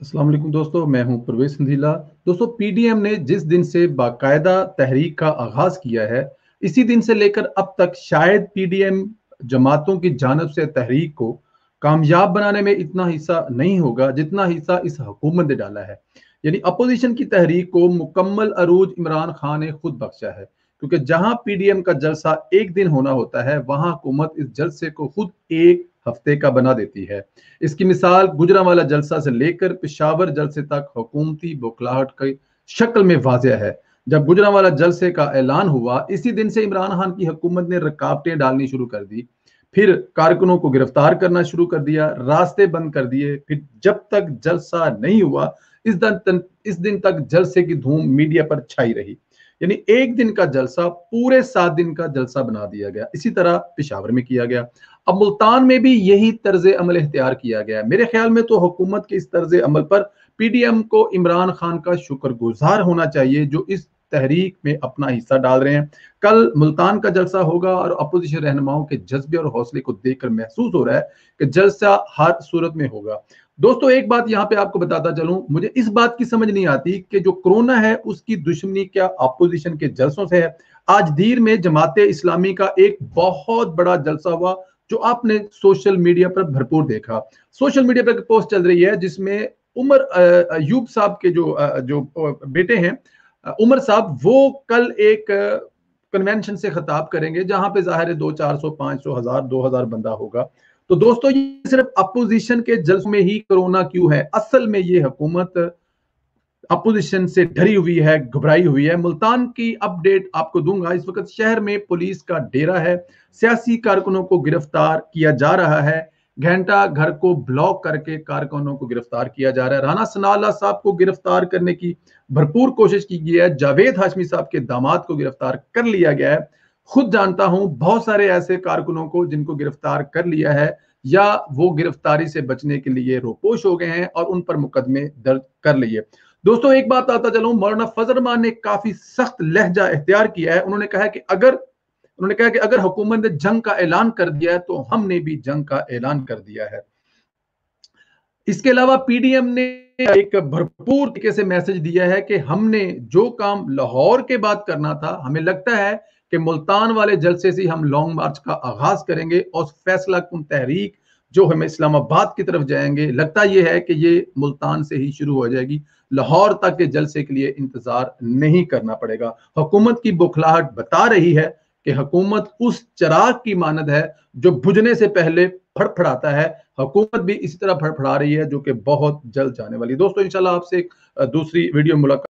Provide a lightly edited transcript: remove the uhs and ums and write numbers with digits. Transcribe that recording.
अस्सलाम वालेकुम दोस्तों, मैं हूं परवेज संधीला। दोस्तों, पीडीएम ने जिस दिन से बाकायदा तहरीक का आगाज किया है, इसी दिन से लेकर अब तक शायद पीडीएम जमातों की जानिब से तहरीक को कामयाब बनाने में इतना हिस्सा नहीं होगा जितना हिस्सा इस हुकूमत ने डाला है। यानी अपोजिशन की तहरीक को मुकम्मल अरूज इमरान खान ने खुद बख्शा है, क्योंकि जहां पीडीएम का जलसा एक दिन होना होता है, वहां हुकूमत इस जलसे को खुद एक हफ्ते का बना देती है। इसकी मिसाल गुजरांवाला जलसा से लेकर पेशावर जलसे तक हुकूमती बौखलाहट की शक्ल में वाज़ेह है। जब गुजरांवाला जलसे का ऐलान हुआ, इसी दिन से इमरान खान की हुकूमत ने रुकावटें डालनी शुरू कर दी। फिर कारकुनों को गिरफ्तार करना शुरू कर दिया, रास्ते बंद कर दिए। फिर जब तक जलसा नहीं हुआ, इस दिन तक जलसे की धूम मीडिया पर छाई रही। यानी एक दिन का जलसा पूरे 7 दिन का जलसा बना दिया गया। इसी तरह पेशावर में किया गया। अब मुल्तान में भी यही तर्ज अमल इख्तियार किया गया है। मेरे ख्याल में तो हुकूमत के इस तर्ज अमल पर पीडीएम को इमरान खान का शुक्रगुजार होना चाहिए, जो इस तहरीक में अपना हिस्सा डाल रहे हैं। कल मुल्तान का जलसा होगा और अपोजिशन रहनुमाओं के जज्बे और हौसले को देखकर महसूस हो रहा है कि जलसा हर सूरत में होगा। दोस्तों, एक बात यहाँ पे आपको बताता चलूं, मुझे इस बात की समझ नहीं आती कि जो कोरोना है उसकी दुश्मनी क्या अपोजिशन के जलसों से है। आज दीर में जमाते इस्लामी का एक बहुत बड़ा जलसा हुआ, जो आपने सोशल मीडिया पर भरपूर देखा। सोशल मीडिया पर पोस्ट चल रही है जिसमें उमर अयूब साहब के जो बेटे हैं, उमर साहब, वो कल एक कन्वेंशन से खिताब करेंगे, जहां पे जाहिर है 200, 400, 500, 1000, 2000 बंदा होगा। तो दोस्तों, ये सिर्फ अपोजिशन के जल्स में ही कोरोना क्यों है? असल में ये हुकूमत अपोजिशन से डरी हुई है, घबराई हुई है। मुल्तान की अपडेट आपको दूंगा। इस वक्त शहर में पुलिस का डेरा है, सियासी कारकुनों को गिरफ्तार किया जा रहा है। घंटा घर को ब्लॉक करके कारकुनों को गिरफ्तार किया जा रहा है। राना सनाउल्लाह साहब को गिरफ्तार करने की भरपूर कोशिश की गई है। जावेद हाशमी साहब के दामाद को गिरफ्तार कर लिया गया है। खुद जानता हूं बहुत सारे ऐसे कारकुनों को जिनको गिरफ्तार कर लिया है, या वो गिरफ्तारी से बचने के लिए रोपोश हो गए हैं और उन पर मुकदमे दर्ज कर लिए। दोस्तों, एक बात आता चलूं, मौलाना फजल रहमान ने काफी सख्त लहजा इख्तियार किया है। उन्होंने कहा कि अगर हुकूमत ने जंग का ऐलान कर दिया है, तो हमने भी जंग का ऐलान कर दिया है। इसके अलावा पीडीएम ने एक भरपूर तरीके से मैसेज दिया है कि हमने जो काम लाहौर के बाद करना था, हमें लगता है कि मुल्तान वाले जलसे से हम लॉन्ग मार्च का आगाज करेंगे और फैसला कुन तहरीक जो हम इस्लामाबाद की तरफ जाएंगे, लगता यह है कि ये मुल्तान से ही शुरू हो जाएगी। लाहौर तक के जलसे के लिए इंतजार नहीं करना पड़ेगा। हुकूमत की बौखलाहट बता रही है कि हुकूमत उस चिराग की मानद है जो बुझने से पहले फड़फड़ाता है। हुकूमत भी इसी तरह फड़फड़ा रही है, जो कि बहुत जल्द जाने वाली है। दोस्तों, इंशाल्लाह आपसे दूसरी वीडियो मुलाकात